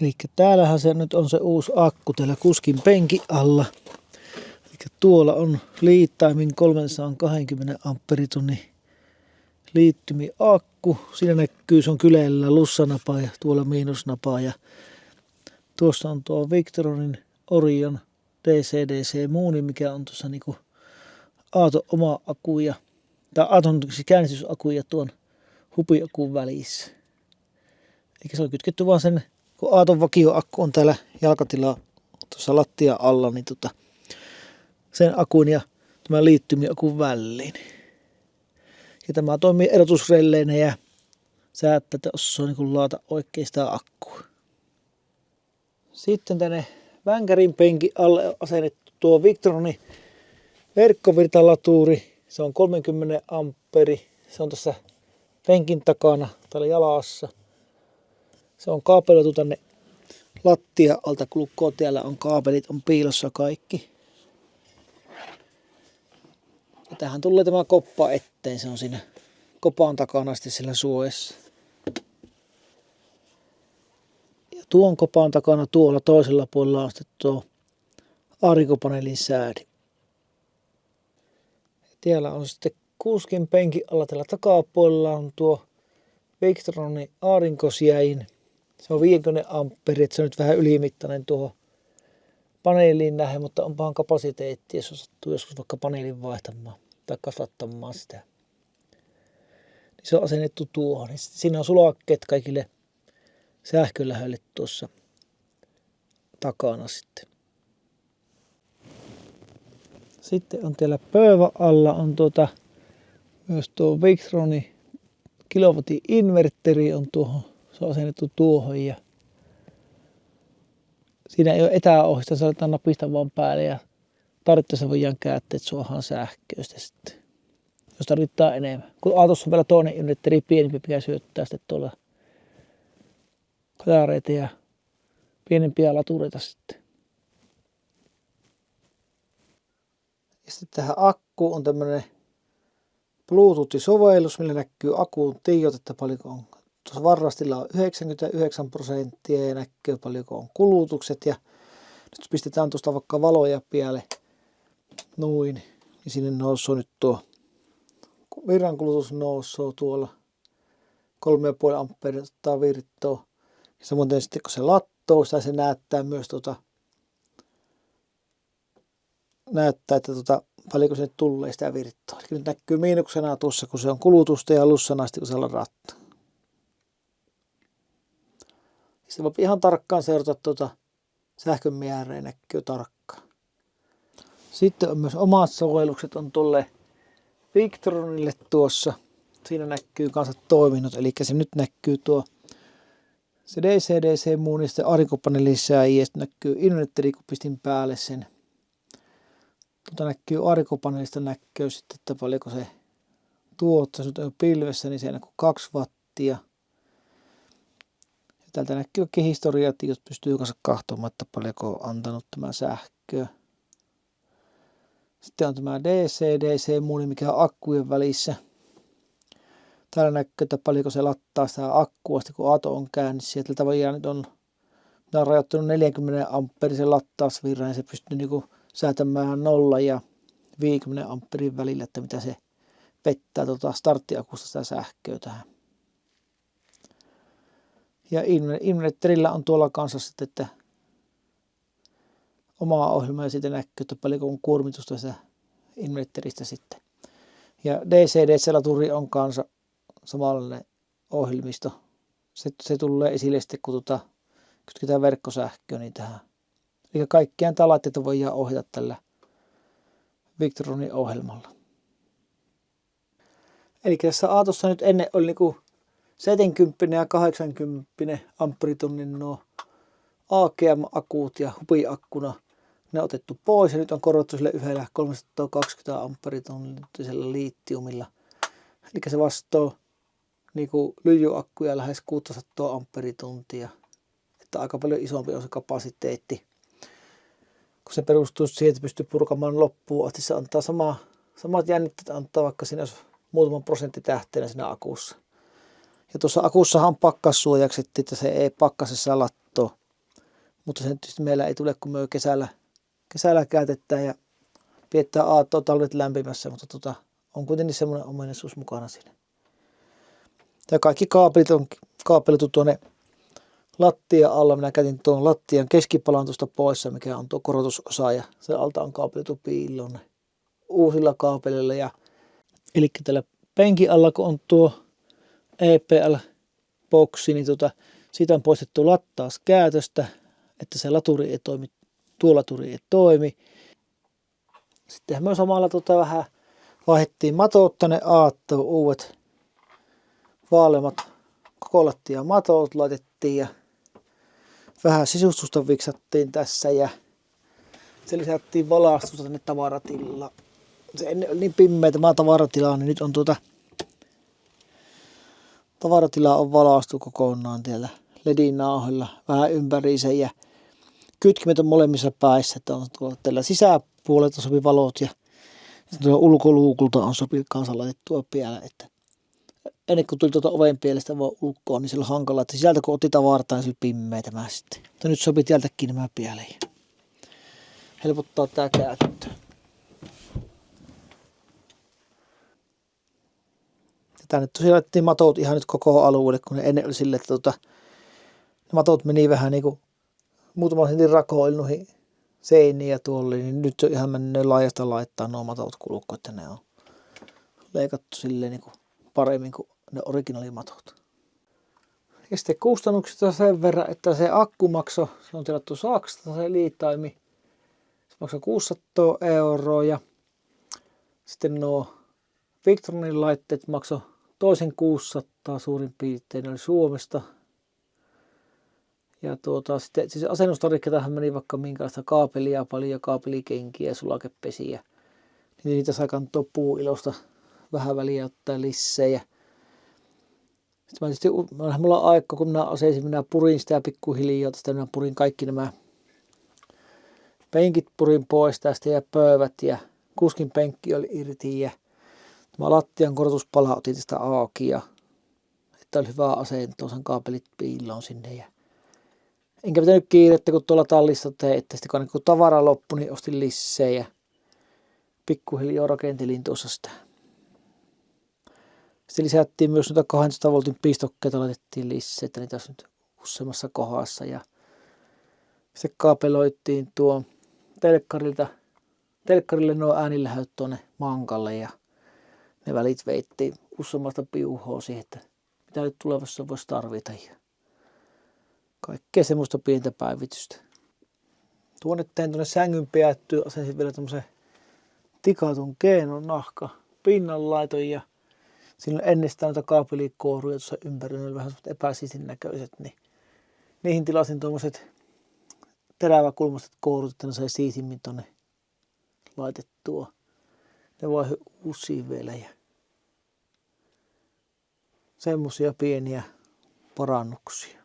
Eli täällähän se nyt on se uusi akku täällä kuskin penkin alla. Eli tuolla on liittaimin 320 ampperitunnin liittymiakku. Siinä näkyy, se on kyljellä lussanapa ja tuolla miinusnapa. Ja tuossa on tuo Victronin Orion DC-DC Mooni, mikä on tuossa niinku Aaton oma akku ja tai Aaton käynnistysaku ja tuon hupiakun välissä. Eli se on kytketty vaan sen, kun Aaton vakioakku on täällä jalkatilaa tuossa lattian alla, niin sen akun ja tämän liittymiakun väliin. Ja tämä toimii erotusrelleinä ja säättää, että osaa niin laata oikein sitä akkua. Sitten tänne vänkärin penkin alle on asennettu tuo Victronin verkkovirtalaturi. Se on 30 ampperi. Se on tässä penkin takana täällä jalassa. Se on kaapeloitu tänne lattia alta kulukkoon. Täällä on kaapelit, on piilossa kaikki. Ja tähän tulee tämä koppa eteen. Se on siinä kopan takana sitten sillä suojassa. Ja tuon kopan takana tuolla toisella puolella on sitten tuo aurinkopaneelin säädi. Täällä on sitten kuskin penkin alla tällä takapuolella on tuo Victronin aurinkosjäin. Se on 50 ampperi, että se on nyt vähän ylimittainen tuohon paneeliin nähden, mutta onpahan kapasiteetti, jos sattuu joskus vaikka paneelin vaihtamaan tai kasvattamaan sitä. Niin se on asennettu tuohon. Siinä on sulakkeet kaikille sähkölähöille tuossa takana sitten. Sitten on täällä pöydän alla on myös tuo Victronin kilowatin inverteri on tuohon. Se on asennettu tuohon ja siinä ei ole etäohjausta, se aletaan napista vaan päälle ja tarvittaessa voidaan käyttää, että suohaan sähköistä sitten, jos tarvittaa enemmän. Kun Aatossa on vielä toinen inverteri pienempi, mikä syöttää sitten tuolla kajareita ja pienempiä latureita sitten. Ja sitten tähän akkuun on tämmöinen Bluetooth-sovellus, millä näkyy akun tiedot, että paljonko on. Tuossa varrastilla on 99% ja näkyy paljonko on kulutukset. Ja nyt pistetään tuosta vaikka valoja pialle noin, niin sinne nousee nyt tuo virrankulutus nousee tuolla 3,5 amperia ottaa virtoa. Ja samoin sitten kun se lattoo, sitä se näyttää myös näyttää, että paljonko se tulee sitä virtoa. Eli nyt näkyy miinuksena tuossa, kun se on kulutusta ja lussana sitten, kun se ladattaa. Sitten voi ihan tarkkaan seurata sähkön määrää, näkyy tarkkaan. Sitten on myös omat sovellukset on tuolle Victronille tuossa. Siinä näkyy kanssa toiminnot, eli se nyt näkyy tuo se DC-DC muun ja sitten aurinkopaneelin sääji ja sitten näkyy inverteri, kun pistin päälle sen. Näkyy aurinkopaneelista näkyy sitten, että paljonko se tuottaa. Se on pilvessä, niin se näkyy 2 wattia. Ja täältä näkyy kaikki historiat, jos pystyy kanssa katsomaan, että paljonko on antanut tämä sähköä. Sitten on tämä DC muuni, mikä on akkujen välissä. Täällä näkyy, että paljonko se lattaa sitä akkua, kun Aato on käynnissä. Tältä voidaan nyt on rajoittanut 40 amperisen lattausvirran ja se pystyy niinku säätämään 0 ja 50 amperin välillä, että mitä se pettää starttiakusta sitä sähköä tähän. Ja inverterillä on tuolla kanssa sitten, että omaa ohjelmaa ja siitä näkyy, että paljonko on kuormitusta sitä inverteristä sitten. Ja DC-DC-laturi on kanssa samanlainen ohjelmisto. Se tulee esille sitten, kun kytketään verkkosähköä niin tähän. Eli kaikkiaan tätä laitteita voidaan ohjata tällä Victronin ohjelmalla. Eli tässä Aatossa nyt ennen oli niinku 70 ja 80 ampperitunnin nuo AGM-akut ja hupiakkuna. Ne on otettu pois ja nyt on korvattu sille yhdellä 320 ampperitunnisella liittiumilla. Eli se vastaa niinku lyijyakkuja lähes 600 ampperituntia. Että aika paljon isompi on se kapasiteetti. Kun se perustuu siihen, että pystyy purkamaan loppuun asti, se antaa samat jännitteet antaa, vaikka siinä olisi muutaman prosentti tähteenä siinä akussa. Ja tuossa akussahan on pakkassuojaksi, että se ei pakkasessa lattoa. Mutta se tietysti meillä ei tule, kun me kesällä käytetään ja pidetään aattoa talvet lämpimässä, mutta on kuitenkin semmoinen ominaisuus mukana siinä. Ja kaikki kaapelit on kaapelittu tuonne lattia alla. Minä käytin tuon lattian keskipalan tuosta poissa, mikä on tuo korotusosa ja sen alta on kaapelittu piiloon uusilla kaapeleilla. Eli tällä penkin alla, kun on tuo EPL-boksi, niin siitä on poistettu lattaus käytöstä, että se laturi ei toimi, tuo laturi ei toimi. Sitten me samalla vähän vaihdettiin matot tänne aattoon, uudet vaalemat koko lattian matot laitettiin ja vähän sisustusta viksattiin tässä ja se lisättiin valaistusta tänne tavaratilaan. Se ennen oli niin pimeä tämä tavaratila, niin nyt on tavaratila on valaistu kokonaan siellä ledin nauhoilla vähän ympäriinsä ja kytkimet on molemmissa päissä, että on tuolla tällä sisäpuolelta sopi valot ja tuolla ulkoluukulta on sopi kanssa laitettua päällä, että ennen kuin tuli oven pielestä vaan ulkoon, niin sillä on hankala, että sieltä kun otti tavaraa, niin sillä pimeä tämä sitten. Mutta nyt sopii täältäkin nämä päälle ja helpottaa tää käyttö. Tänne tosiaan laitettiin matot ihan nyt koko alueelle, kun ne ennen oli silleen, että ne matot meni vähän niin kuin muutaman sentin rakoille noihin seiniin ja tuolle, niin nyt se on ihan mennyt laajasta laittaa nuo matot kulukko, että ne on leikattu silleen niin kuin paremmin kuin ne originaalimatot. Ja sitten kustannuksista sen verran, että se akku maksoi, se on tilattu Saksasta se liitaimi, se maksoi 600 € ja sitten nuo Victronin laitteet maksoi toisen 600 suurin piirtein, oli Suomesta. Ja sitten siis asennustarikka tähän meni vaikka minkälaista kaapelia, paljon kaapelikenkiä, sulakepesiä. Niin niitä sai kantaa puuilosta vähän väliä ottaa lissejä. Sitten mulla on aika, kun minä asesin, minä purin sitä pikkuhiljaa. Sitten minä purin kaikki nämä penkit purin pois tästä ja pöydät ja kuskin penkki oli irti ja tämä lattian korotuspala otin tästä auki ja että oli hyvä asento, sen kaapelit piiloon sinne ja enkä pitänyt kiirettä, kun tuolla tallissa teette. Sitten kun tavara loppui, niin ostin lissejä ja pikkuhiljaa rakentelin tuossa sitä. Sitten lisättiin myös noita 200 voltin pistokkeita, laitettiin lisää, että niitä olisi nyt useammassa kohdassa. Ja sitten kaapeloittiin tuo telkkarille nuo äänilähöt tuonne mankalle ja ne välit veittiin useammasta piuhoa siihen, että mitä nyt tulevassa voisi tarvita. Ja kaikkea semmoista pientä päivitystä. Tuonne tein tuonne sängyn päättyyn, asensin vielä tämmöisen tikatun keenon nahka pinnanlaiton ja siinä on ennestään noita kaapelikuoruja tuossa ympärillä, ne oli vähän epäsiisin näköiset, niin niihin tilasin tuommoiset teräväkulmaiset kourut, että ne sai siisimmin tuonne laitettua. Ne vaihui uusiin vielä ja semmosia pieniä parannuksia.